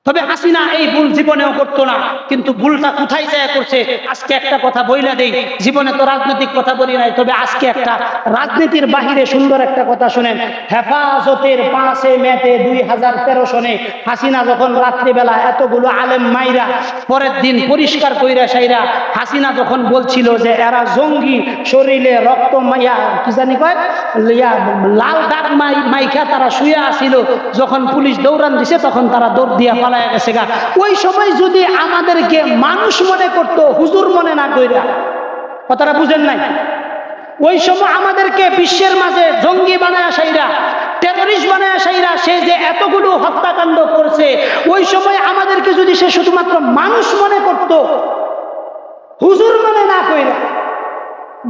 তবে হাসিনা এই ভুল জীবনেও করতো না, কিন্তু ভুলটা কোথায় যায় করছে। আজকে একটা কথা বইলা দেই, জীবনে তো রাজনৈতিক কথা বলি নাই, তবে আজকে একটা রাজনীতির বাহিরে সুন্দর একটা কথা শুনেন। হেফাজতের 5 মেতে 2013 সনে হাসিনা যখন রাত্রিবেলা এতগুলো আলেম মাইরা পরের দিন পরিষ্কার কইরা সাইরা হাসিনা যখন বলছিল যে এরা জঙ্গি, শরীরে রক্ত মাইয়া কি জানি কয় লাল দাগ মাইখা তারা শুয়ে আসিল, যখন পুলিশ দৌড়ান দিছে তখন তারা দৌড় দিয়া পালায়া গেছে গা। ওই সময় যদি আমাদেরকে মানুষ মনে করতো, হুজুর মনে না কইরা, কথাটা বুঝেন নাই, ওই সময় আমাদেরকে বিশ্বের মাঝে জঙ্গি বানায় সাইরা, টেররিস্ট বানায় সাইরা সে যে এতগুলো হত্যাকাণ্ড করছে, ওই সময় আমাদেরকে যদি সে শুধুমাত্র মানুষ মনে করত, হুজুর মনে না কইরা,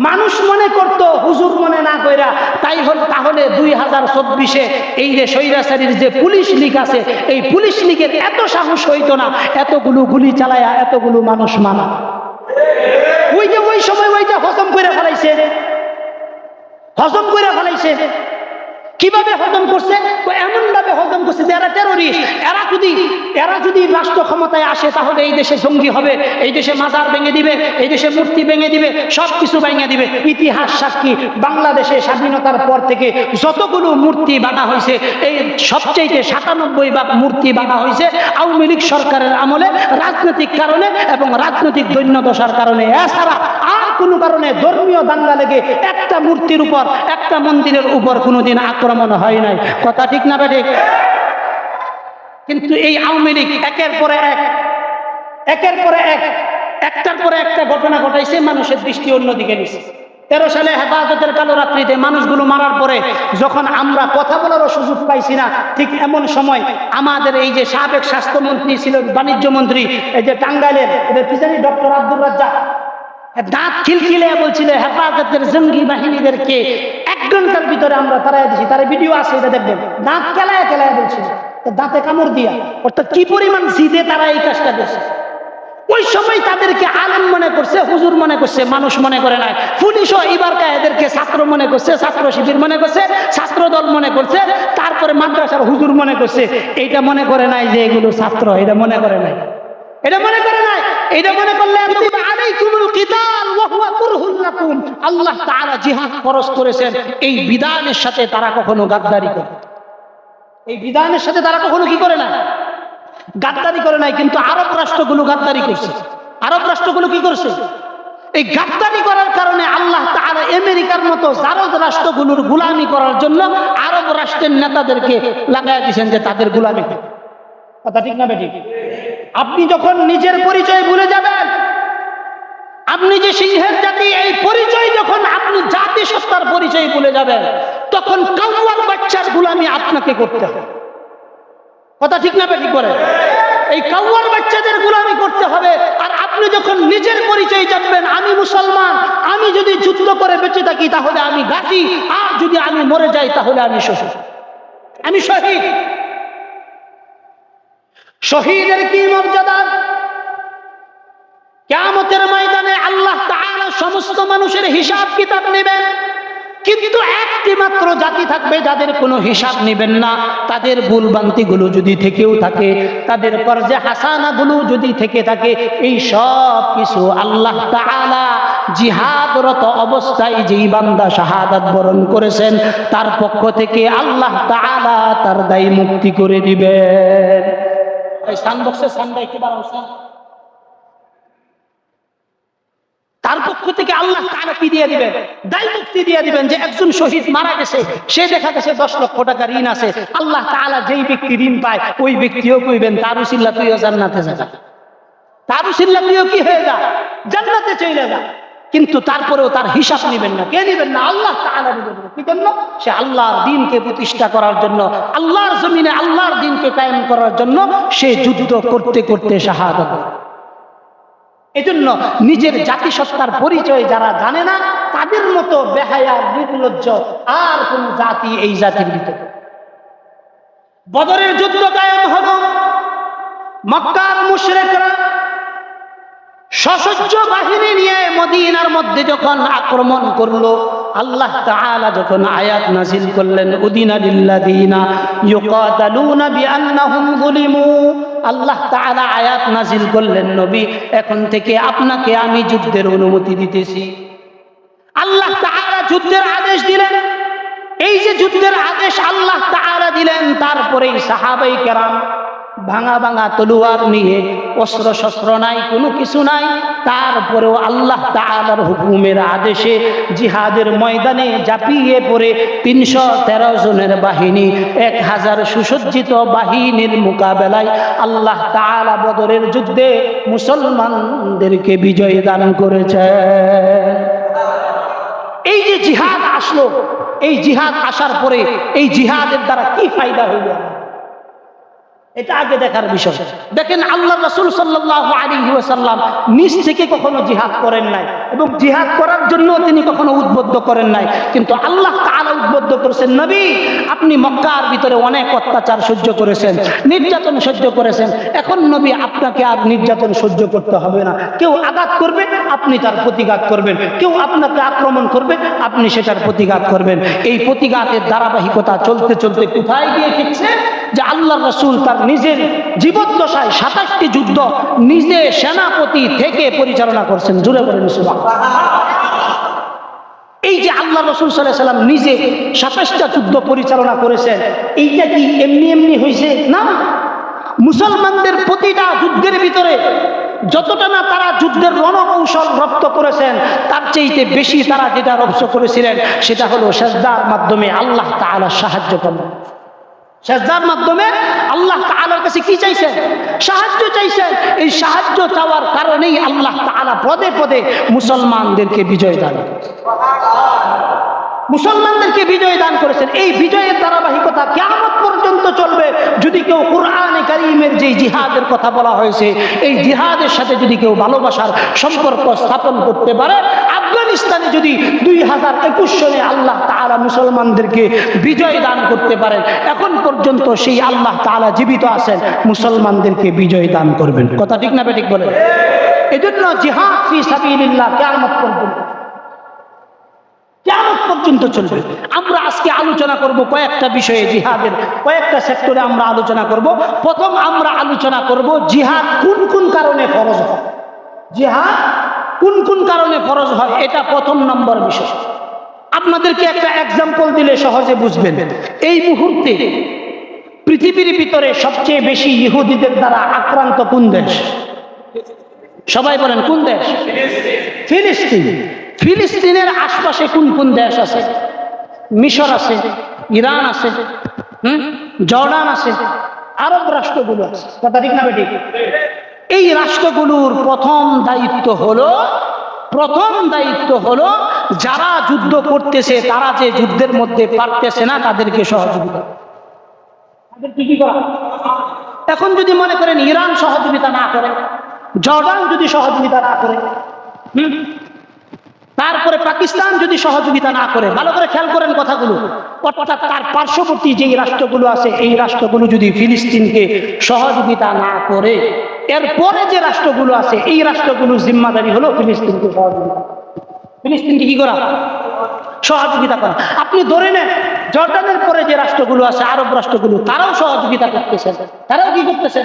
মানুষ মনে করত হুজুর মনে না কইরা, তাহলে 2024-এ এই যে স্বৈরাচারীর যে পুলিশ লীগ আছে, এই পুলিশ লীগের এত সাহস হইতো না এতগুলো গুলি চালায়া এতগুলো মানুষ মারা। ওই সময় ওইটা হজম করে ফেলাইছে, হজম করে ফেলাইছে। কিভাবে হজম করছে? এমন ভাবে হজম করছে যে এরা টেররিস্ট, এরা যদি রাষ্ট্র ক্ষমতায় আসে তাহলে এই দেশে জঙ্গি হবে, এই দেশে মাজার ভেঙে দিবে, এই দেশে মূর্তি ভেঙে দিবে, সবকিছু ভেঙে দিবে। ইতিহাস সাক্ষী, বাংলাদেশে স্বাধীনতার পর থেকে যতগুলো মূর্তি বাঁধা হয়েছে, এই সবচেয়ে 97 মূর্তি বাঁধা হয়েছে আওয়ামী লীগ সরকারের আমলে, রাজনৈতিক কারণে এবং রাজনৈতিক দৈন্যদশার কারণে। এছাড়া আর কোনো কারণে ধর্মীয় দাঙ্গা লেগে একটা মূর্তির উপর, একটা মন্দিরের উপর কোনোদিন আক্রমণ হয় নাই। কথা ঠিক না ঠিক? কিন্তু এই আওয়ামী লীগ একের পরে এক একটার পরে একটা ঘটনা ঘটাইছে, মানুষের দৃষ্টি অন্যদিকে নিছে। 13 সালে হেফাজতের কালো রাত্রিতে মানুষগুলো মারার পরে যখন আমরা কথা বলারও সুযোগ পাইছি না, ঠিক এমন সময় আমাদের এই যে সাবেক স্বাস্থ্যমন্ত্রী ছিল, বাণিজ্য মন্ত্রী, এই যে টাঙ্গাইলের কি জানি ডক্টর আব্দুর রাজ্জাক, দাঁত খিলখিলে বলছিল হেফাজতের জঙ্গি বাহিনীদেরকে 1 ঘন্টার ভিতরে আমরা তাড়াই দিছি। তার ভিডিও আছে, এটা দেখবেন। দাঁত কেলায় বলছিল, দাঁতে কামড় দিয়া, অর্থাৎ কি পরিমাণ জিদে তারা এই কাজটা করছে। ওই সময় তাদেরকে আলেম মনে করছে, হুজুর মনে করছে, মানুষ মনে করে নাই। পুলিশও এবারকার এদেরকে ছাত্র মনে করছে, ছাত্র শিবির মনে করছে, ছাত্র দল মনে করছে, তারপরে মাদ্রাসার হুজুর মনে করছে। এইটা মনে করে নাই যে এগুলো ছাত্র, এটা মনে করে নাই, এটা মনে করে নাই। এটা মনে করলে আলাইকুমুল কিতাল ওয়া হুয়া কুরহুল লাকুম, আল্লাহ তাআলা জিহাদ ফরজ করেছেন, এই বিধানের সাথে তারা কখনো গাদ্দারি করে, এই বিধানের সাথে তারা কখনো কি করে না, গাদ্দারি করে নাই। কিন্তু আরব রাষ্ট্রগুলো গাদ্দারি করছে। আরব রাষ্ট্রগুলো কি করছে? এই গাদ্দারি করার কারণে আল্লাহ তাআলা আমেরিকার মতো জারদ রাষ্ট্রগুলোর গোলামি করার জন্য আরব রাষ্ট্রের নেতাদেরকে লাগায় দিয়েছেন যে তাদের গোলামি। কথা ঠিক না বেঠিক? আপনি যখন নিজের পরিচয় ভুলে যাবেন, আপনি যে সিংহের জাতি, এই পরিচয় যখন আপনি জাতিসত্তার পরিচয় ভুলে যাবেন, তখন কাউয়ার বাচ্চার গোলামি আপনাকে করতে হবে। কথা ঠিক না বেঠিক করে? এই কাউয়ার বাচ্চাদের গোলামি করতে হবে। আর আপনি যখন নিজের পরিচয় জানবেন, আমি মুসলমান, আমি যদি যুদ্ধ করে বেঁচে থাকি তাহলে আমি গাজী, আর যদি আমি মরে যাই তাহলে আমি শহীদ, আমি শহীদ। শহীদের কি মর্যাদা! কিয়ামতের ময়দানে আল্লাহ তাআলা সমস্ত মানুষের হিসাব কিতাব নেবেন, কিন্তু একটি মাত্র জাতি থাকবে যাদের কোনো হিসাব নেবেন না। তাদের ভুলভ্রান্তিগুলো যদি থেকেও থাকে, তাদের কর্জে হাসানাগুলো যদি থেকে থাকে, এই সব কিছু আল্লাহ তাআলা জিহাদরত অবস্থায় যেই বান্দা শাহাদাত বরণ করেছেন তার পক্ষ থেকে আল্লাহ তাআলা তার দায় মুক্তি করে দিবেন। এই সানবক্সের সানটা একটু বাড়াও স্যার। তার পক্ষ থেকে আল্লাহ তাআলা কি দিয়ে দিবেন? দায় মুক্তি দিয়ে দিবেন। যে একজন শহীদ মারা গেছে, সে দেখা গেছে 10 লক্ষ টাকা ঋণ আছে, আল্লাহ তাআলা যেই ব্যক্তি ঋণ পায় ওই ব্যক্তিও কইবেন তার উসিলা তুইও জান্নাতে যা, তার উসিলা তুইও কি হয়ে যা, জান্নাতে চলে যা। কিন্তু তারপরেও তার হিসাব নেবেন না। কে নেবেন না? আল্লাহ তাআলা নেবেন। কি জন্য? সে আল্লাহর দ্বীনকে প্রতিষ্ঠা করার জন্য, আল্লাহর জমিনে আল্লাহর দ্বীনকে কায়েম করার জন্য সে যুদ্ধ করতে করতে শাহাদাত। এজন্য নিজের জাতিসত্তার পরিচয় যারা জানে না, তাদের মতো বেহায়া নির্লজ্জ আর কোন জাতি এই জাতির ভিতরে। বদরের যুদ্ধ কায়েম হলো, মক্কার মুশরিকরা সশস্ত্র বাহিনী নিয়ে মদিনার মধ্যে যখন আক্রমণ করলো, আল্লাহ তাআলা যখন আয়াত নাযিল করলেন উদিনা লিল্লাযিনা ইউকাতালুনা বিআন্নাহুম যুলিমু, আল্লাহ তাআলা আয়াত নাযিল করলেন নবী এখন থেকে আপনাকে আমি যুদ্ধের অনুমতি দিতেছি। আল্লাহ তাআলা যুদ্ধের আদেশ দিলেন। এই যে যুদ্ধের আদেশ আল্লাহ তাআলা দিলেন, তারপরেই সাহাবায়ে কেরাম ভাঙা ভাঙা তলোয়ার নিয়ে, অস্ত্র শস্ত্র নাই, কোনো কিছু নাই, তারপরেও আল্লাহ তাআলার হুকুমের আদেশে জিহাদের ময়দানে ঝাঁপিয়ে পড়ে 313 জনের বাহিনী 1000 সুসজ্জিত বাহিনীর মোকাবেলায় আল্লাহ তাআলা বদরের যুদ্ধে মুসলমানদেরকে বিজয় দান করেছেন। এই যে জিহাদ আসলো, এই জিহাদ আসার পরে এই জিহাদের দ্বারা কি ফায়দা হইল এটা আগে দেখার বিষয়। দেখেন আল্লাহ রাসূল সাল্লাল্লাহু আলাইহি ওয়াসাল্লাম নিজ থেকে কখনো জিহাদ করেন নাই এবং জিহাদ করার জন্য তিনি কখনো উদ্বুদ্ধ করেন নাই, কিন্তু আল্লাহ তাআলা উদ্বুদ্ধ করেছেন, নবী আপনি মক্কার ভিতরে অনেক অত্যাচার সহ্য করেছেন, নির্যাতন সহ্য করেছেন, এখন নবী আপনাকে আর নির্যাতন সহ্য করতে হবে না। কেউ আঘাত করবে আপনি তার প্রতিঘাত করবেন, কেউ আপনাকে আক্রমণ করবে আপনি সেটার প্রতিঘাত করবেন। এই প্রতিঘাতের ধারাবাহিকতা চলতে চলতে কোথায় গিয়ে ঠিকছে যে আল্লাহ রাসূল তার নিজের জীবদ্দশায় 27টি যুদ্ধ নিজে সেনাপতি থেকে পরিচালনা করছেন। জুড়ে বলেন সুবহানাল্লাহ। এই যে আল্লাহ রাসূল সাল্লাল্লাহু আলাইহি ওয়াসাল্লাম নিজে 27টা যুদ্ধ পরিচালনা করেছেন, এইটা কি এমনি এমনি হয়েছে না। মুসলমানদের প্রতিটা যুদ্ধের ভিতরে যতটা না তারা যুদ্ধের রণকৌশল রপ্ত করেছেন, তার চাইতে বেশি তারা যেটা রপ্ত করেছিলেন সেটা হলো সিজদার মাধ্যমে আল্লাহ তাআলার সাহায্য করলেন। সিজদার মাধ্যমে আল্লাহ তাআলার কাছে কি চাইছেন? সাহায্য চাইছেন। এই সাহায্য চাওয়ার কারণেই আল্লাহ তাআলা পদে পদে মুসলমানদেরকে বিজয় দান করেছেন। মুসলমানদেরকে বিজয় দান করেছেন। এই বিজয়ের ধারাবাহিকতা কিয়ামত পর্যন্ত চলবে। যদি কেউ কোরআনে কারীমের যে জিহাদের কথা বলা হয়েছে, এই জিহাদের সাথে যদি কেউ ভালোবাসার সম্পর্ক স্থাপন করতে পারে, আফগানিস্তানে যদি 2021 সনে আল্লাহ তাআলা মুসলমানদেরকে বিজয় দান করতে পারেন, এখন পর্যন্ত সেই আল্লাহ তাআলা জীবিত আছেন, মুসলমানদেরকে বিজয় দান করবেন। কথা ঠিক না বেঠিক বলেন? এজন্য জিহাদ ফি সাবিলিল্লাহ কিয়ামত পর্যন্ত চলবে। আমরা আজকে আলোচনা করব কয়েকটা বিষয়ে, জিহাদের কয়েকটা সেক্টরে আমরা আলোচনা করব। প্রথম আমরা আলোচনা করব জিহাদ কোন কোন কারণে ফরজ হয়। জিহাদ কোন কোন কারণে ফরজ হয় এটা প্রথম নম্বর বিষয়। আপনাদেরকে একটা এক্সাম্পল দিলে সহজে বুঝবেন। এই মুহূর্তে পৃথিবীর ভিতরে সবচেয়ে বেশি ইহুদিদের দ্বারা আক্রান্ত কোন দেশ? সবাই বলেন কোন দেশ? ফিলিস্তিন। ফিলিস্তিনের আশপাশে কোন কোন দেশ আছে? মিশর আছে, ইরান আছে, জর্ডান আছে, আরব রাষ্ট্রগুলো আছে। কথা ঠিক না বেঠিক? এই রাষ্ট্রগুলোর প্রথম দায়িত্ব হলো যারা যুদ্ধ করতেছে, তারা যে যুদ্ধের মধ্যে পারতেছে না, তাদেরকে সহযোগিতা। এখন যদি মনে করেন ইরান সহযোগিতা না করে, জর্ডান যদি সহযোগিতা না করে, তারপরে পাকিস্তান যদি সহযোগিতা না করে, ভালো করে খেয়াল করেন কথাগুলো, অর্থাৎ তার পার্শ্ববর্তী যে রাষ্ট্রগুলো আছে এই রাষ্ট্রগুলো যদি ফিলিস্তিনকে সহযোগিতা না করে, এরপরে যে রাষ্ট্রগুলো আছে এই রাষ্ট্রগুলোর জিম্মাদারি হলো ফিলিস্তিনকে সহযোগিতা, ফিলিস্তিনকে কি করা? সহযোগিতা করা। আপনি ধরে নেন জর্ডানের পরে যে রাষ্ট্রগুলো আছে, আরব রাষ্ট্রগুলো, তারাও সহযোগিতা করতেছেন। তারাও কি করতেছে?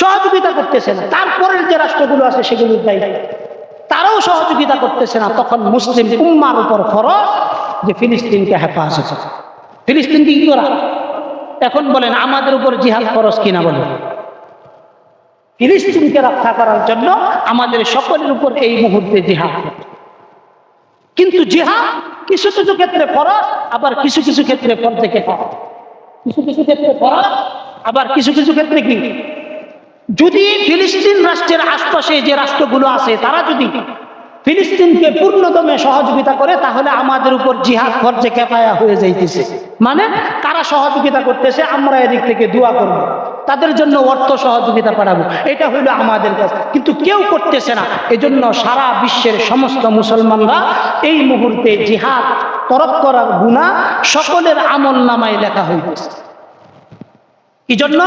সহযোগিতা করতেছে না। তারপরের যে রাষ্ট্রগুলো আছে সেগুলোর দায়িত্ব, তারাও সহযোগিতা করতেছে না। তখন মুসলিম উম্মার উপর ফরজ যে ফিলিস্তিনকে হেফাজত। ফিলিস্তিনকে কি করা? এখন বলেন আমাদের উপর জিহাদ ফরজ কিনা বলেন? ফিলিস্তিনকে রক্ষা করার জন্য আমাদের সকলের উপর এই মুহূর্তে জিহাদ। কিন্তু জিহাদ কিছু কিছু ক্ষেত্রে ফরজ, আবার কিছু কিছু ক্ষেত্রে ফরজ থেকে ফরজ, কিছু কিছু ক্ষেত্রে ফরজ, আবার কিছু কিছু ক্ষেত্রে কি? যদি ফিলিস্তিন রাষ্ট্রের আশপাশে যে রাষ্ট্রগুলো আছে তারা যদি ফিলিস্তিনকে পূর্ণদমে সহযোগিতা করে, তাহলে আমাদের উপর জিহাদ ফরজে কিফায়া হয়ে যাইতেছে। মানে কারা সহযোগিতা করতেছে, আমরা এদিক থেকে দোয়া করব, তাদের জন্য অর্থ সহযোগিতা পাঠাবো, এটা হইলো আমাদের কাজ। কিন্তু কেউ করতেছে না। এজন্য সারা বিশ্বের সমস্ত মুসলমানরা এই মুহূর্তে জিহাদ তরক করার গুনাহ সকলের আমলনামায় লেখা হইতেছে। কি জন্য?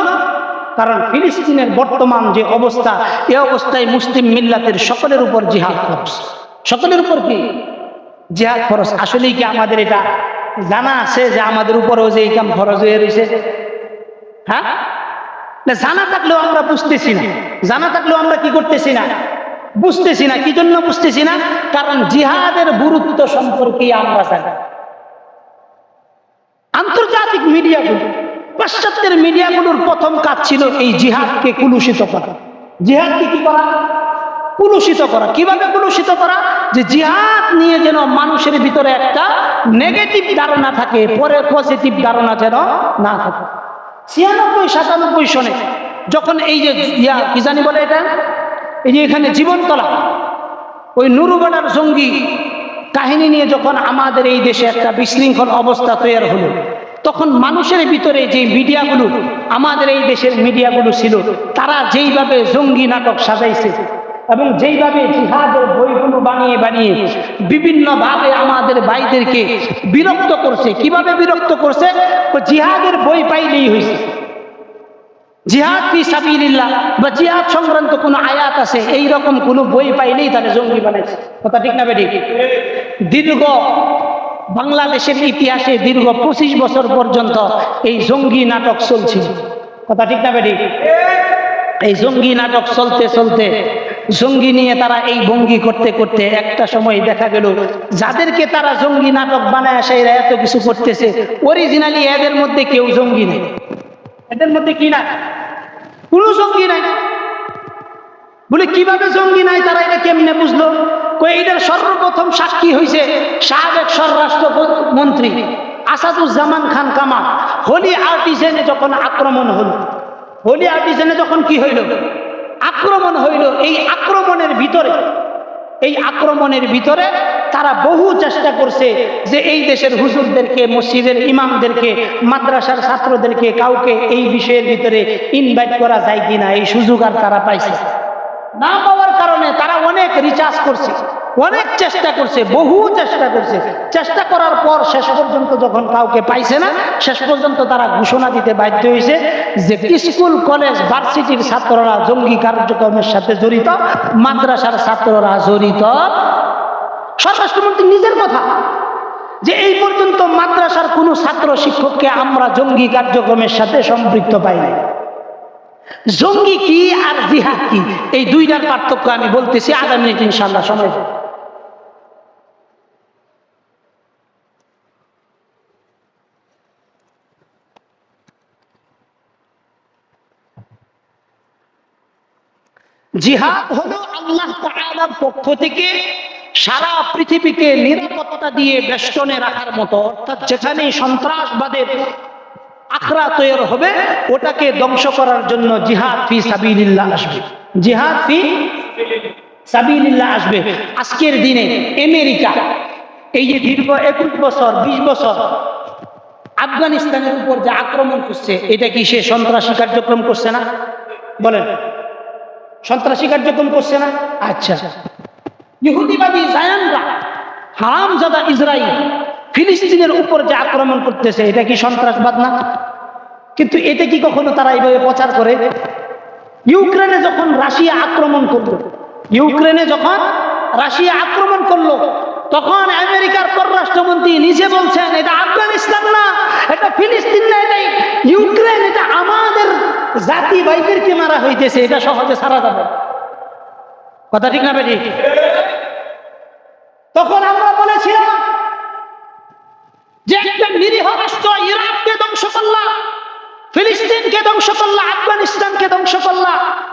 কারণ ফিলিস্তিনের বর্তমান যে অবস্থা, এই অবস্থায় মুসলিম মিল্লাতের সকলের উপর জিহাদ ফরজ। সকলের উপর কি? জিহাদ ফরজ। আসলেই কি আমাদের এটা জানা আছে যে আমাদের উপরেও যে এই কাম ফরজ হয়ে রয়েছে? হ্যাঁ, না জানা থাকলেও আমরা বুঝতেছি না, জানা থাকলেও আমরা কি করতেছি না, বুঝতেছি না। কি জন্য বুঝতেছি না? কারণ জিহাদের গুরুত্ব সম্পর্কে আমরা জানি। আন্তর্জাতিক মিডিয়াগুলো, পাশ্চাত্যের মিডিয়াগুলোর প্রথম কাজ ছিল এই জিহাদকে কুলুষিত করা। জিহাদকে কি করা? কুলুষিত করা। কিভাবে কুলুষিত করা? যে জিহাদ নিয়ে যেন মানুষের ভিতরে একটা নেগেটিভ ধারণা থাকে, পরে পজিটিভ ধারণা যেন না থাকে। 96-97 সনে যখন এই যে কি জানি বলে এটা, এই যে এখানে জীবনতলা ওই নুরুবাডার জঙ্গি কাহিনী নিয়ে যখন আমাদের এই দেশে একটা বিশৃঙ্খল অবস্থা তৈরি হলো, তখন মানুষের ভিতরে যে মিডিয়াগুলো, আমাদের এই দেশের মিডিয়াগুলো ছিল, তারা যেইভাবে জঙ্গি নাটক সাজাইছে এবং যেইভাবে জিহাদের বইগুলো বানিয়ে বানিয়ে বিভিন্নভাবে আমাদের ভাইদেরকে বিরক্ত করছে। কিভাবে বিরক্ত করছে? জিহাদের বই পাইলেই হয়েছে, জিহাদ ফি সাবিলিল্লাহ বা জিহাদ সংক্রান্ত কোনো আয়াত আছে এইরকম কোনো বই পাইলেই তারা জঙ্গি বানাইছে। কথা ঠিক না বেঠিক? দীর্ঘ বাংলাদেশের ইতিহাসে দীর্ঘ 25 বছর পর্যন্ত এই জঙ্গি নাটক চলছিল। কথা ঠিক না বেঠিক? এই জঙ্গি নাটক চলতে চলতে জঙ্গি নিয়ে তারা এই ভঙ্গি করতে করতে একটা সময় দেখা গেল যাদেরকে তারা জঙ্গি নাটক বানায় আসে এরা এত কিছু করতেছে, অরিজিনালি এদের মধ্যে কেউ জঙ্গি নেই। এদের মধ্যে কি না? কোনো জঙ্গি নাই। বলে কিভাবে জঙ্গি নাই? তারা এটা কেমনে বুঝলো? এইটার সর্বপ্রথম সাক্ষী হয়েছে সাবেক স্বরাষ্ট্র মন্ত্রী আসাদুজ্জামান খান কামাল। হোলি আর্টিজেনে যখন আক্রমণ হলো, হোলি আর্টিজেনে যখন কি হইল? আক্রমণ হইল। এই আক্রমণের ভিতরে তারা বহু চেষ্টা করছে যে এই দেশের হুজুরদেরকে, মসজিদের ইমামদেরকে, মাদ্রাসার ছাত্রদেরকে কাউকে এই বিষয়ের ভিতরে ইনভাইট করা যায় কিনা। এই সুযোগ আর তারা পাইছে না। পাওয়ার কারণে তারা অনেক রিচার্জ করছে, অনেক চেষ্টা করছে, বহু চেষ্টা করছে। চেষ্টা করার পর শেষ পর্যন্ত যখন কাউকে পাইছে না, শেষ পর্যন্ত তারা ঘোষণা দিতে বাধ্য হয়েছে যে স্কুল, কলেজ, ভার্সিটির ছাত্ররা জঙ্গি কার্যক্রমের সাথে জড়িত, মাদ্রাসার ছাত্ররা জড়িত। স্বরাষ্ট্রমন্ত্রী নিজের কথা যে এই পর্যন্ত মাদ্রাসার কোনো ছাত্র শিক্ষককে আমরা জঙ্গি কার্যক্রমের সাথে সম্পৃক্ত পাইনি। জঙ্গি কি আর জিহাদ কি, এই দুইটার পার্থক্য আমি বলতেছি আগামী মিনিট ইনশাআল্লাহ সময়। জিহাদ হলো আল্লাহ তাআলার পক্ষ থেকে সারা পৃথিবীকে নিরাপত্তা দিয়ে বেষ্টনে রাখার মতো, অর্থাৎ যেখানে সন্ত্রাসবাদের আখড়া তৈরি হবে ওটাকে ধ্বংস করার জন্য জিহাদ ফি সাবিলিল্লাহ আসবে। জিহাদ ফি সাবিলিল্লাহ আসবে। আজকের দিনে আমেরিকা এই যে দীর্ঘ 21 বছর 20 বছর আফগানিস্তানের উপর যে আক্রমণ করছে, এটা কি সে সন্ত্রাসী কার্যক্রম করছে না? বলেন, সন্ত্রাসী কার্যক্রম করছে না? আচ্ছা, ইহুদিবাদী জায়ানরা, হারামজাদা ইসরাইল ফিলিস্তিনের উপর যে আক্রমণ করতেছে, এটা কি সন্ত্রাসবাদ না? কিন্তু এটা কি কখনো তারা এইভাবে প্রচার করে? ইউক্রেনে যখন রাশিয়া আক্রমণ করলো, তখন আমেরিকার পররাষ্ট্রমন্ত্রী নিজে বলছেন এটা আফগানিস্তান না, এটা ফিলিস্তিন না, এটাই ইউক্রেন, এটা আমাদের জাতি ভাইদেরকে মারা হইতেছে, এটা সহজে ছাড়া যাবে। কথা ঠিক না বেঠিক? তখন আমরা বলেছিলাম যে একটা নিরীহ রাষ্ট্র ইরাককে ধ্বংস করলা, ফিলিস্তিনকে ধ্বংস করলা, আফগানিস্তানকে ধ্বংস করলা,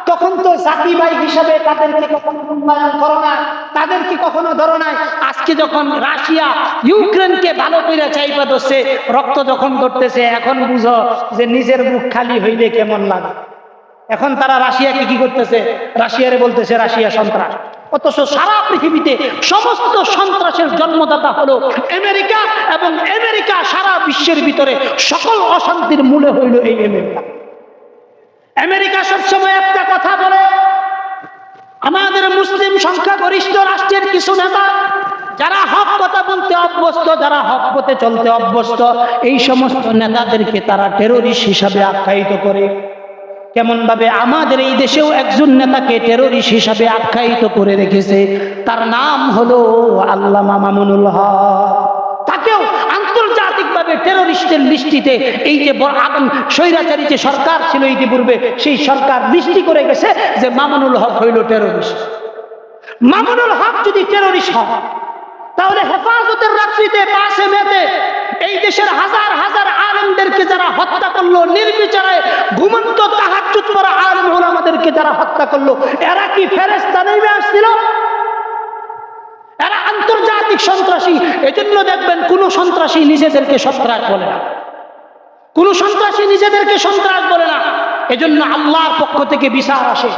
তখন তো জাতি ভাই হিসাবে তাদেরকে কখনো মূল্যায়ন করো না, তাদেরকে কখনো ধরো নাই। আজকে যখন রাশিয়া ইউক্রেনকে ভালো করে চাইপা ধরছে, রক্ত যখন ধরতেছে, এখন বুঝো যে নিজের মুখ খালি হইলে কেমন লাগে। এখন তারা রাশিয়াকে কি করতেছে? রাশিয়ারে বলতেছে রাশিয়া সন্ত্রাস। অথচ সারা পৃথিবীতে সমস্ত সন্ত্রাসের জন্মদাতা হলো আমেরিকা, এবং আমেরিকা সারা বিশ্বের ভিতরে সকল অশান্তির মূলে হইল এই আমেরিকা। আমেরিকা সবসময় একটা কথা বলে, আমাদের মুসলিম সংখ্যাগরিষ্ঠ রাষ্ট্রের কিছু নেতা যারা হক কথা বলতে অভ্যস্ত, যারা হক পথে চলতে অভ্যস্ত, এই সমস্ত নেতাদেরকে তারা টেররিস্ট হিসাবে আখ্যায়িত করে। কেমন ভাবে আমাদের এই দেশেও একজন নেতাকে টেররিস্ট হিসাবে আখ্যায়িত করে রেখেছে, তার নাম হলো আল্লামা মামুনুল হক। তাকেও আন্তর্জাতিকভাবে টেররিস্টের লিস্টিতে, এই যে স্বৈরাচারী যে সরকার ছিল ইতিপূর্বে, সেই সরকার লিস্টি করে গেছে যে মামুনুল হক হইল টেররিস্ট। মামুনুল হক যদি টেররিস্ট হয়, তাহলে হেফাজতের রাত্রিতে 5 মেতে এই দেশের হাজার হাজার আলেমদেরকে যারা হত্যা করলো, নির্বিচারে ঘুমন্ত তাহাজ্জুদ পড়া আলেম ওলামাদেরকে যারা হত্যা করলো, এরা কি ফেরেশতা নেমে আসছিল? এরা আন্তর্জাতিক সন্ত্রাসী। এজন্য দেখবেন কোন সন্ত্রাসী নিজেদেরকে সন্ত্রাস বলে না, কোন সন্ত্রাসী নিজেদেরকে সন্ত্রাস বলে না। এজন্য আল্লাহর পক্ষ থেকে বিচার আসে।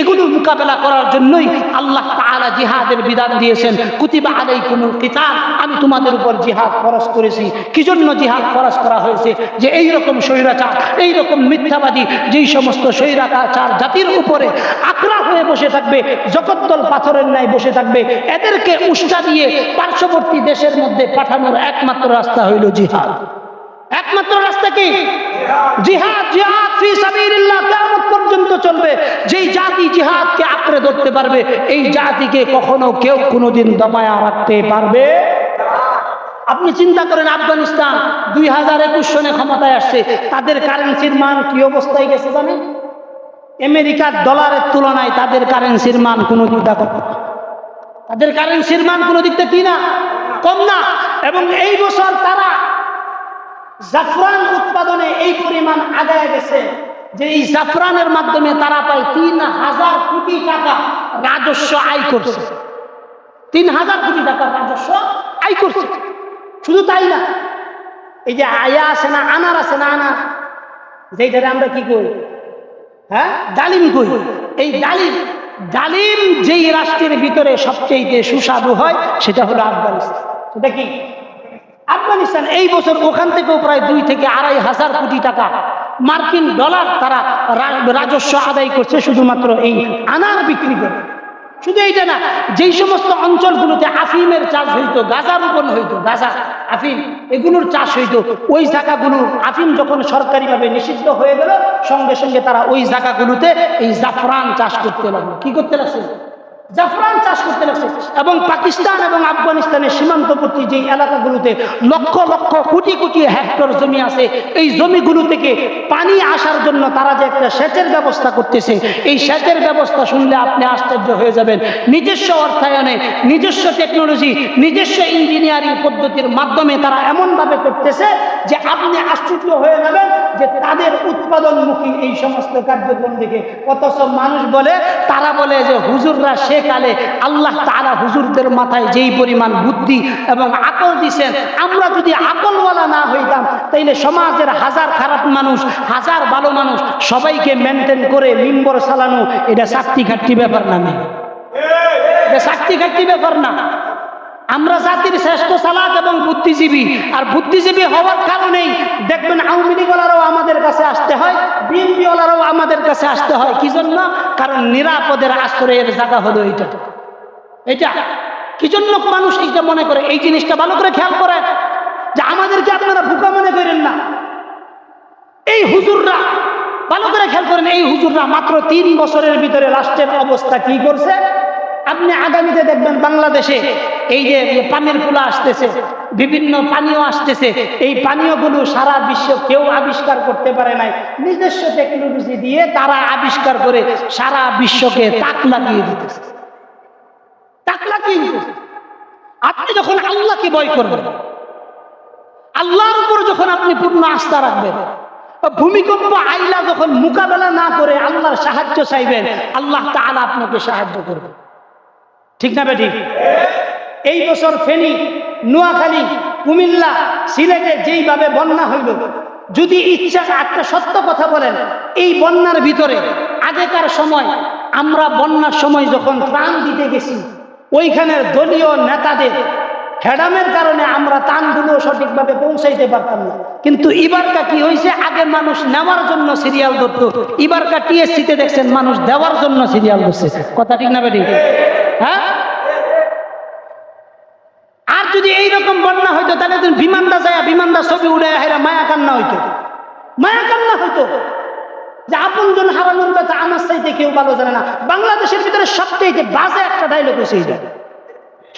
এগুলো মোকাবেলা করার জন্যই আল্লাহ তাআলা জিহাদের বিধান দিয়েছেন, কুতিবা আলাইকুমুল কিতাল, আমি তোমাদের উপর জিহাদ ফরজ করেছি। কি জন্য জিহাদ ফরজ করা হয়েছে? যে এই রকম স্বৈরাচার, এই রকম মিথ্যাবাদী যেই সমস্ত স্বৈরাচার জাতির উপরে আকড়া হয়ে বসে থাকবে, জগদ্দল পাথরের ন্যায় বসে থাকবে, এদেরকে উস্কা দিয়ে পার্শ্ববর্তী দেশের মধ্যে পাঠানোর একমাত্র রাস্তা হইল জিহাদ। একমাত্র রাস্তা কি? জিহাদ। জিহাদ ফি সাবিলিল্লাহ কিয়ামত পর্যন্ত চলবে। যেই জাতি জিহাদকে আঁকড়ে ধরতে পারবে, এই জাতিকে কখনো কেউ কোনোদিন দমায়া রাখতে পারবে। আপনি চিন্তা করেন, আফগানিস্তান 2021 সনে ক্ষমতায় আসছে, তাদের কারেন্সির মান কি অবস্থায় গেছে জানেন? আমেরিকার ডলারের তুলনায় তাদের কারেন্সির মান কোনো দিক থেকে, তাদের কারেন্সির মান কোনো দিক থেকে কি না, কম না। এবং এই বছর তারা জাফরান উৎপাদনে এই পরিমাণ আগায় গেছে যে এই জাফরানের মাধ্যমে তারা প্রায় 3000 কোটি টাকা রাজস্ব আয় করছে। 3000 কোটি টাকা রাজস্ব আয় করছে। শুধু তাই না, এই যে আয়া আছে না, আনার আছে না, আনার যেটারে আমরা কি করি, হ্যাঁ, ডালিম কই। এই ডালিম যেই রাষ্ট্রের ভিতরে সবচেয়ে সুস্বাদু হয় সেটা হলো আফগানিস্তান। সেটা কি? আফগানিস্তান। এই বছর ওখান থেকেও প্রায় 2 থেকে 2500 কোটি টাকা মার্কিন ডলার তারা রাজস্ব আদায় করছে শুধুমাত্র এই আনার বিক্রি করে। শুধু এইটা না, যেই সমস্ত অঞ্চলগুলোতে আফিমের চাষ হইতো, গাঁজা রোপণ হইতো, গাঁজা আফিম এগুলোর চাষ হইতো, ওই জায়গাগুলো আফিম যখন সরকারিভাবে নিষিদ্ধ হয়ে গেল, সঙ্গে সঙ্গে তারা ওই জায়গাগুলোতে এই জাফরান চাষ করতে লাগলো। কি করতে লাগছে? জাফরান চাষ করতে লাগছে। এবং পাকিস্তান এবং আফগানিস্তানের সীমান্তবর্তী যে এলাকাগুলোতে লক্ষ লক্ষ কোটি কোটি হেক্টর জমি আছে, এই জমিগুলো থেকে পানি আসার জন্য তারা যে একটা সেচের ব্যবস্থা করতেছে, এই সেচের ব্যবস্থা শুনলে আপনি আশ্চর্য হয়ে যাবেন। নিজস্ব অর্থায়নে, নিজস্ব টেকনোলজি, নিজস্ব ইঞ্জিনিয়ারিং পদ্ধতির মাধ্যমে তারা এমনভাবে করতেছে যে আপনি আশ্চর্য হয়ে যাবেন যে তাদের উৎপাদনমুখী এই সমস্ত কার্যক্রম দেখে। অথচ মানুষ বলে, তারা বলে যে হুজুররা কালে আল্লাহ তাআলা হুজুরদের মাথায় যেই পরিমাণ বুদ্ধি এবং আকল দিয়েছেন, আমরা যদি আকলওয়ালা না হইতাম তাইলে সমাজের হাজার খারাপ মানুষ, হাজার ভালো মানুষ সবাইকে মেনটেন করে মিম্বর চালানো এটা চাকরি খাট্টি ব্যাপার না। এটা চাকরি খাট্টি ব্যাপার না। আমরা জাতির শ্রেষ্ঠ চালাক এবং বুদ্ধিজীবী, আর বুদ্ধিজীবী হওয়ার কারণেই দেখবেন আওয়ামী লীগওয়ালারাও আমাদের কাছে আসতে হয়, বিএনপিওয়ালারাও আমাদের কাছে আসতে হয়। কি জন্য? কারণ নিরাপদের আশ্রয়ের জায়গা হলো এটা। কি জন্য মানুষ এইটা মনে করে? এই জিনিসটা ভালো করে খেয়াল করেন যে আমাদেরকে আপনারা বোকা মনে করেন না। এই হুজুররা, ভালো করে খেয়াল করেন, এই হুজুররা মাত্র 3 বছরের ভিতরে রাষ্ট্রের অবস্থা কি করছে। আপনি আগামীতে দেখবেন বাংলাদেশে এই যে পানির ফুলা আসতেছে, বিভিন্ন পানীয় আসতেছে, এই পানীয়গুলো সারা বিশ্ব কেউ আবিষ্কার করতে পারে নাই, নিজস্ব টেকনোলজি দিয়ে তারা আবিষ্কার করে সারা বিশ্বকে তাক লাগিয়ে দিতেছে। তাক লাগিয়ে দিতেছে। আপনি যখন আল্লাহকে ভয় করবেন, আল্লাহর উপর যখন আপনি পূর্ণ আস্থা রাখবেন, ভূমিকম্প আইলা যখন মোকাবেলা না করে আল্লাহর সাহায্য চাইবেন, আল্লাহ তাআলা আপনাকে সাহায্য করবেন। ঠিক না বেঠিক? এই বছর ফেনী, নোয়াখালী, কুমিল্লা, সিলেটে যেইভাবে বন্যা হইল, যদি ইচ্ছা, একটা সত্য কথা বলেন, এই বন্যার ভিতরে আগেকার সময় আমরা বন্যার সময় যখন ত্রাণ দিতে গেছি, ওইখানের দলীয় নেতাদের হেডামের কারণে আমরা ত্রাণগুলো সঠিকভাবে পৌঁছাইতে পারতাম না। কিন্তু এবারটা কি হয়েছে, আগে মানুষ নেওয়ার জন্য সিরিয়াল ধরত, এবারটা টিএসসিতে দেখছেন মানুষ দেওয়ার জন্য সিরিয়াল ধরছে। কথা ঠিক না বেঠিক? হ্যাঁ। আর যদি এইরকম বন্যা হইতো তাহলে বিমানটা যায়, বিমানটা ছবি উড়ে হেরা মায়া কান্না হইতো, মায়া কান্না হইতো। যে আপনজন হারানোর ব্যথা আমার চাইতে কেউ ভালো জানে না। বাংলাদেশের ভিতরে সবচেয়ে বাজে একটা ডায়লগ হয়েছে এইটা,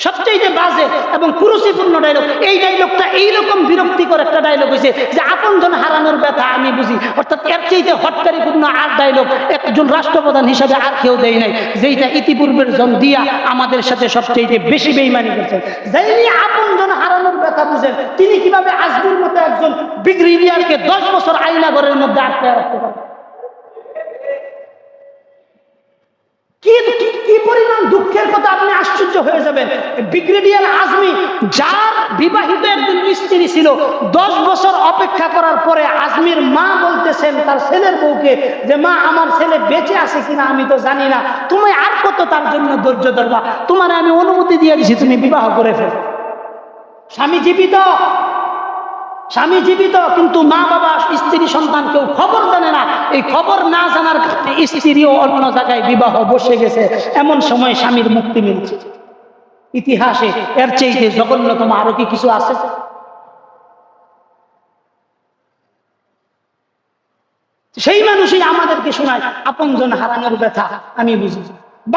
সবচেয়ে বাজে এবং কুরুচিপূর্ণ ডায়লগ। এই ডায়লগটা এইরকম বিরক্তিকর একটা ডায়লগ হয়েছে যে আপনজন হারানোর ব্যথা আমি বুঝি, অর্থাৎ এর চাইতে হটকারিপূর্ণ আর ডায়লগ একজন রাষ্ট্রপ্রধান হিসাবে আর কেউ দেয় নাই, যেইটা ইতিপূর্বের জন দিয়া আমাদের সাথে সবচেয়ে বেশি বেইমানি করছেন। যিনি আপনজন হারানোর ব্যথা বুঝেন তিনি কিভাবে আজমির মতো একজন ব্রিগেডিয়ারকে 10 বছর আয়নাঘরের মধ্যে আটকে রাখতে পারেন? কি পরিমাণ দুঃখের কথা, আপনি আশ্চর্য হয়ে যাবেন। ব্রিগেডিয়ার আজমি, যার বিবাহিত একজন স্ত্রী ছিল, 10 বছর অপেক্ষা করার পরে আজমির মা বলতেছেন তার ছেলের বউকে যে মা আমার ছেলে বেঁচে আছে কিনা আমি তো জানি না, তুমি আর কত তার জন্য ধৈর্য ধরবা, তোমার আমি অনুমতি দিয়ে দিছি তুমি বিবাহ করে ফেল। স্বামী জীবিত, স্বামী জীবিত, কিন্তু মা বাবা স্ত্রী সন্তান কেউ খবর জানে না। এই খবর না জানার কারণে স্ত্রীও অন্য জায়গায় বিবাহ বসে গেছে। এমন সময় স্বামীর মুক্তি মিলছে। ইতিহাসে এর চেয়ে জঘন্যতম আরো কি কিছু আছে? সেই মানুষই আমাদেরকে শোনায় আপনজন হারানোর ব্যথা আমি বুঝি।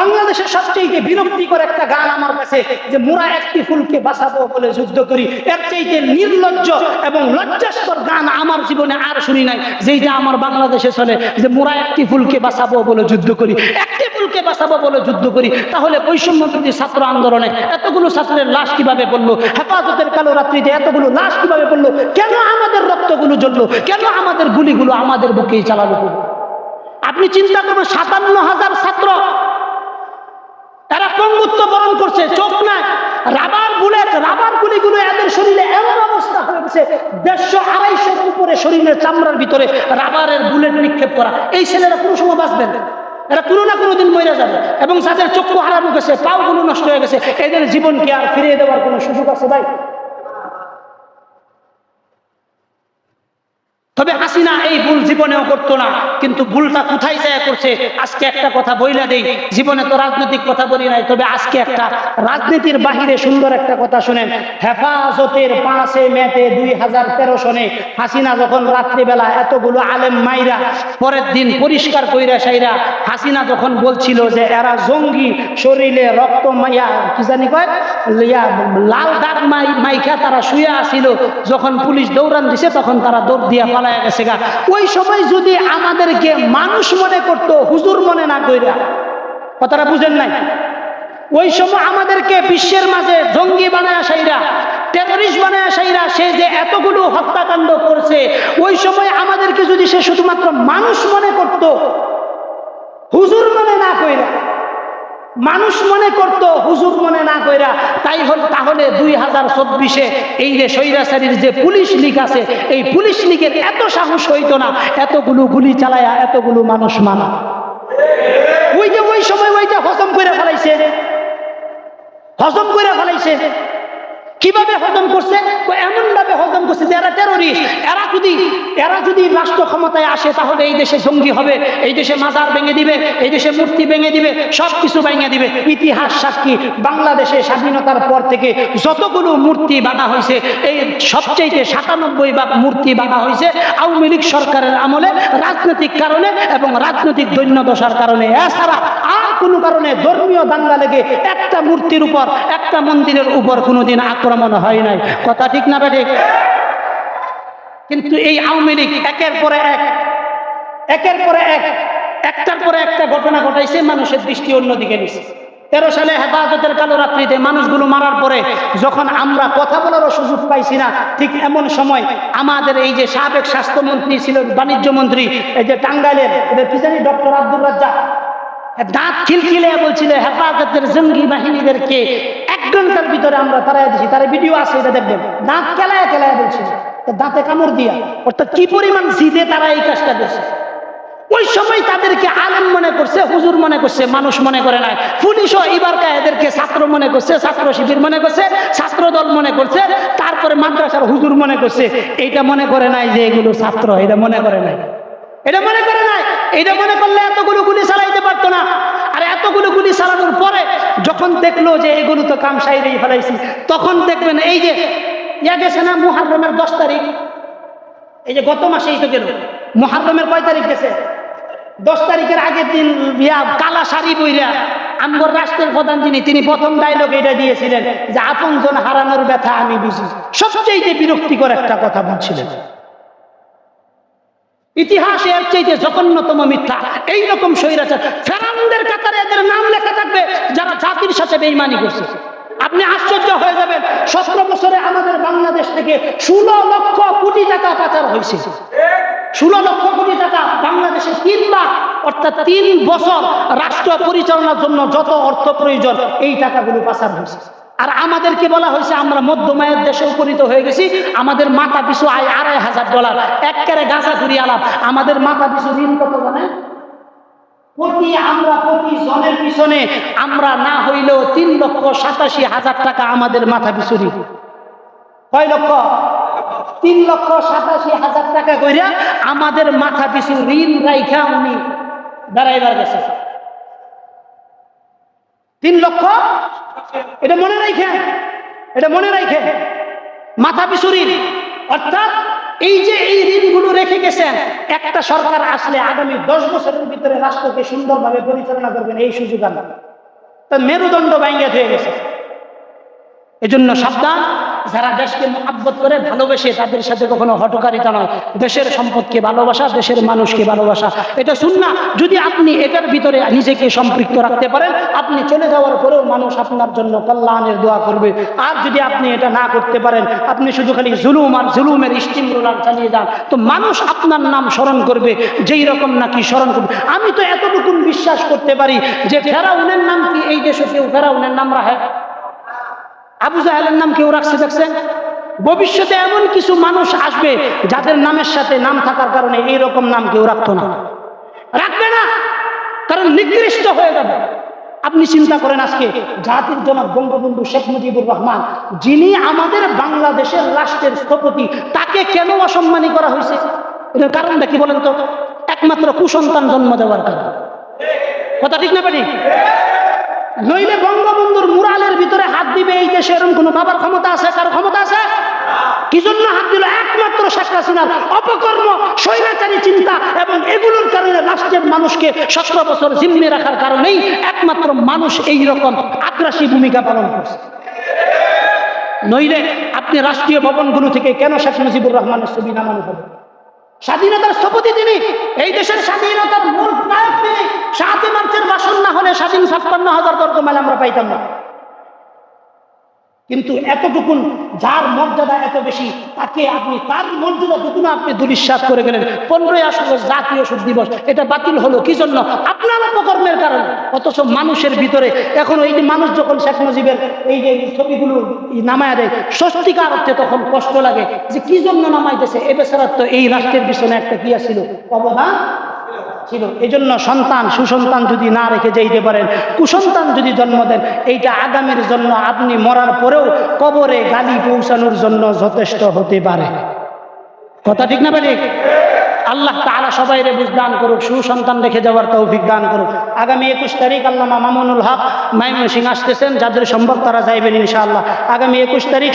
বাংলাদেশের সবচেয়ে বিরক্তিকর একটা গান আমার কাছে, যে মোরা একটি ফুলকে বাঁচাবো বলে যুদ্ধ করি, এর চাইতে নির্লজ্জ এবং লজ্জাস্কর গান আমার জীবনে আর শুনি নাই। যেইটা আমার বাংলাদেশে চলে, যে মোরা একটি ফুলকে বাঁচাবো বলে যুদ্ধ করি, একটি ফুলকে বাঁচাবো বলে যুদ্ধ করি। তাহলে বৈষম্যবিরোধী ছাত্র আন্দোলনে এতগুলো ছাত্রের লাশ কিভাবে পড়লো? হেফাজতের কালো রাত্রিতে এতগুলো লাশ কিভাবে পড়লো? কেন আমাদের রক্তগুলো জ্বললো? কেন আমাদের গুলিগুলো আমাদের বুকেই চালানো হলো? আপনি চিন্তা করবেন, 57,000 ছাত্র, এরা পঙ্গুত্ব বরণ করছে, চোখ নাই, রাবার বুলেট, রাবার গুলিগুলো এদের শরীরে এমন অবস্থা হয়েছে 150-250 উপরে শরীরের চামড়ার ভিতরে রাবারের বুলেট নিক্ষেপ করা। এই ছেলেরা কোনো সময় বাঁচবেন না, এরা কোনো না কোনো দিন মরে যাবে। এবং যাদের চক্ষু হারানো গেছে, পাওগুলো নষ্ট হয়ে গেছে, এদের জীবনকে আর ফিরিয়ে দেওয়ার কোনো সুযোগ আছে ভাই? তবে হাসিনা এই ভুল জীবনেও করতো না, কিন্তু ভুলটা কোথায় যায় করছে আজকে একটা কথা বইলা দেই। জীবনে তো রাজনৈতিক কথা বলি নাই, তবে আজকে একটা রাজনীতির বাহিরে সুন্দর একটা কথা শুনেন। হেফাজতের 5 মেতে 2013 সনে হাসিনা যখন রাত্রিবেলা এতগুলো আলেম মাইরা পরের দিন পরিষ্কার কইরা সাইরা, হাসিনা যখন বলছিল যে এরা জঙ্গি, শরীরে রক্ত মাইয়া কি জানি কয় লাল দাগ মাইখা তারা শুয়ে আসিল, যখন পুলিশ দৌড়ান দিছে তখন তারা দৌড় দিয়া পালায়া গেছে গা। ওই সময় যদি আমাদেরকে মানুষ মনে করতো, হুজুর মনে না কইরা, কথাটা বুঝেন নাই? ওই সময় আমাদেরকে বিশ্বের মাঝে জঙ্গি বানায় সাইরা, টেররিস্ট বানায় সাইরা সে যে এতগুলো হত্যাকাণ্ড করছে, ওই সময় আমাদেরকে যদি সে শুধুমাত্র মানুষ মনে করত, হুজুর মনে না কইরা, মানুষ মনে করত হুজুর মনে না কইরা, তাহলে 2024-এ এই যে স্বৈরাচারীর যে পুলিশ লীগ আছে, এই পুলিশ লীগের এত সাহস হইতো না এতগুলো গুলি চালায়া এতগুলো মানুষ মানা। ওই সময় ওইটা হজম করে ফেলাইছে, হজম করে ফেলাইছে। কিভাবে হজম করছে? এমন ভাবে হজম করছে যে এরা টেররিস্ট, এরা যদি রাষ্ট্র ক্ষমতায় আসে তাহলে এই দেশে জঙ্গি হবে, এই দেশে মাজার ভেঙে দিবে, এই দেশে মূর্তি ভেঙে দিবে, সবকিছু ভেঙে দিবে। ইতিহাস সাক্ষী, বাংলাদেশে স্বাধীনতার পর থেকে যতগুলো মূর্তি বাঁধা হয়েছে, এই সবচেয়ে 97 মূর্তি বাঁধা হয়েছে আওয়ামী লীগ সরকারের আমলে, রাজনৈতিক কারণে এবং রাজনৈতিক দৈন্যদশার কারণে। এছাড়া আর কোনো কারণে ধর্মীয় দাঙ্গা লেগে একটা মূর্তির উপর, একটা মন্দিরের উপর কোনোদিন আক্রমণ হয় নাই। কথা ঠিক না বেঠিক? কিন্তু এই আওয়ামী লীগ একের পরে এক একটার পরে একটা ঘটনা ঘটাইছে, মানুষের দৃষ্টি অন্যদিকে নিছে। 13 সালে হেফাজতের কালো রাত্রিতে মানুষগুলো মারার পরে যখন আমরা কথা বলারও সুযোগ পাইছি না, ঠিক এমন সময় আমাদের এই যে সাবেক স্বাস্থ্যমন্ত্রী ছিল, বাণিজ্য মন্ত্রী, এই যে টাঙ্গাইলের কি জানি ডক্টর আব্দুর রাজ্জাক, দাঁত খিলখিলে বলছিল হেফাজতের জঙ্গি বাহিনীদেরকে 1 ঘন্টার ভিতরে আমরা তাড়াই দিছি। তার ভিডিও আছে, এটা দেখবেন। দাঁত কেলায় বলছিল, দাঁতে কামড় দিয়া, অর্থাৎ কি পরিমাণ জিদে তারা এই কাজটা করছে। ওই সময় তাদেরকে আলেম মনে করছে, হুজুর মনে করছে, মানুষ মনে করে নাই। পুলিশও এবার এদেরকে ছাত্র মনে করছে, ছাত্র শিবির মনে করছে, ছাত্র দল মনে করছে, তারপরে মাদ্রাসার হুজুর মনে করছে। এইটা মনে করে নাই যে এগুলো ছাত্র, এটা মনে করে নাই, এটা মনে করে নাই। এটা মনে করলে এতগুলো গুলি চালাইতে পারতো না। আর এতগুলো গুলি চালানোর পরে যখন দেখলো যে এগুলো তো কাম সাইরেই ফেলাইছি, তখন দেখবেন এই যে গেছে না মুহররমের 10 তারিখ, এই যে গত মাসেই তো গেল। মুহররমের কয় তারিখ গেছে? 10 তারিখের আগের দিন কালা শাড়ি বইরা আমগর রাষ্ট্রের প্রধান তিনি প্রথম ডায়লগ এটা দিয়েছিলেন যে আপনজন হারানোর ব্যথা আমি বুঝি। সবচেয়ে বিরক্তিকর একটা কথা বলছিলেন। ইতিহাসে এর চাইতে জঘন্যতম মিথ্যা এইরকম স্বৈরাচার ফেরাউনদের কাতারে এদের নাম লেখা থাকবে যারা জাতির সাথে বেঈমানি করছে। আপনি আশ্চর্য হয়ে যাবেন, 17 বছরে আমাদের বাংলাদেশ থেকে 16 লক্ষ কোটি টাকা পাচার হয়েছে। 16 লক্ষ কোটি টাকা বাংলাদেশে 3 লাখ, অর্থাৎ 3 বছর রাষ্ট্র পরিচালনার জন্য যত অর্থ প্রয়োজন এই টাকাগুলো পাচার হয়েছে। আর আমাদেরকে বলা হয়েছে আমরা মধ্যমায়ের দেশে উপনীত হয়ে গেছি, আমাদের মাথা পিছু আয় $2,500। একবারে গাঁজা ঘুরি আলাপ। আমাদের মাথা পিছু ঋণ কত জানেন? প্রতি জনের পিছনে আমরা না হইলেও 3,87,000 টাকা আমাদের মাথা পিছু ঋণ। কয় লক্ষ? 3,87,000 টাকা কইরা আমাদের মাথা পিছু ঋণ রাইখা উনি বেড়াইবার গেছে। 3 লক্ষ। এটা মনে রাখেন, এটা মনে রাখেন, মাথা পিছু ঋণ। অর্থাৎ এই যে এই ঋণগুলো রেখে গেছেন, একটা সরকার আসলে আগামী 10 বছরের ভিতরে রাষ্ট্রকে সুন্দরভাবে পরিচালনা করবেন এই সুযোগ আনবেন। তা মেরুদণ্ড ভাঙ্গা হয়ে গেছে। এজন্য সাবধান, যারা দেশকে মহব্বত করে ভালোবেসে তাদের সাথে কখনো হটকারিতা নয়। দেশের সম্পদকে ভালোবাসা, দেশের মানুষকে ভালোবাসা, এটা সুন্নাহ। যদি আপনি এটার ভিতরে নিজেকে সম্পৃক্ত রাখতে পারেন, আপনি চলে যাওয়ার পরেও মানুষ আপনার জন্য কল্যাণের দোয়া করবে। আর যদি আপনি এটা না করতে পারেন, আপনি শুধু খালি জুলুম আর জুলুমের স্টিম রোলার চালিয়ে যান, তো মানুষ আপনার নাম স্মরণ করবে যেই রকম নাকি স্মরণ করবে। আমি তো এতটুকু বিশ্বাস করতে পারি যে ফেরাউনের নাম কি এই দেশে কেউ ফেরাউনের নাম রাখে? আবু জাহেলের নাম কেউ রাখছে দেখছেন? ভবিষ্যতে এমন কিছু মানুষ আসবে যাদের নামের সাথে নাম থাকার কারণে এইরকম নাম কেউ রাখতো না, রাখবে না, কারণ নিকৃষ্ট হয়ে যাবে। আপনি চিন্তা করেন, আজকে জাতির জনক বঙ্গবন্ধু শেখ মুজিবুর রহমান, যিনি আমাদের বাংলাদেশের রাষ্ট্রের স্থপতি, তাকে কেন অসম্মানী করা হয়েছে? এটার কারণটা কি বলেন তো? একমাত্র কুসন্তান জন্ম দেওয়ার কারণে। কথা ঠিক না পারি? নইলে বঙ্গবন্ধুর মুরালের ভিতরে হাত দিবে এই দেশে এরকম কোন বাবার ক্ষমতা আছে? কারো ক্ষমতা আছে? কি জন্য হাত দিল? একমাত্র শেখ হাসিনার অপকর্ম, স্বৈরাচারী চিন্তা এবং এগুলোর কারণে রাষ্ট্রের মানুষকে 17 বছর জিম্মি রাখার কারণেই একমাত্র মানুষ এই রকম আগ্রাসী ভূমিকা পালন করছে। নইলে আপনি রাষ্ট্রীয় ভবনগুলো থেকে কেন শেখ মুজিবুর রহমানের ছবি নামানো হবে? স্বাধীনতার স্থপতি তিনি, এই দেশের স্বাধীনতার মূল নায়ক তিনি। 7 মার্চের ভাষণ না হলে স্বাধীন 56,000 বর্গ মাইল আমরা পাইতাম না। কিন্তু এতটুকুন যার মর্যাদা এত বেশি, তাকে আপনি তার মর্যাদা দুটুকু আপনি দুলিশ্বাস করে গেলেন। 15ই আগস্ট জাতীয় শোক দিবস, এটা বাতিল হলো কি জন্য? আপনার অপকর্মের কারণে। অথচ মানুষের ভিতরে এখন এই যে মানুষ যখন শেখ মুজিবের এই যে ছবিগুলো নামায় দেয়, সত্যিকার অর্থে তখন কষ্ট লাগে যে কি জন্য নামাইতেছে। এ বেচারার তো এই রাষ্ট্রের পিছনে একটা কি ছিল, অবদান ছিল। এই জন্য সন্তান, সুসন্তান যদি না রেখে যাইতে পারেন, কুসন্তান যদি জন্ম দেন, এইটা আগামীর জন্য আপনি মরার পরেও কবরে গালি পৌঁছানোর জন্য যথেষ্ট হতে পারে। কথা ঠিক না পারি? আল্লাহ তাআলা সবাইরে বুঝদান করুক, সুসন্তান রেখে যাওয়ার তৌফিক দান করুক। আগামী 21 তারিখ আল্লামা মামুনুল হক ময়মনসিংহ আসতেছেন, যাদের সম্ভব তারা যাইবেন ইনশাআল্লাহ। আগামী 21 তারিখ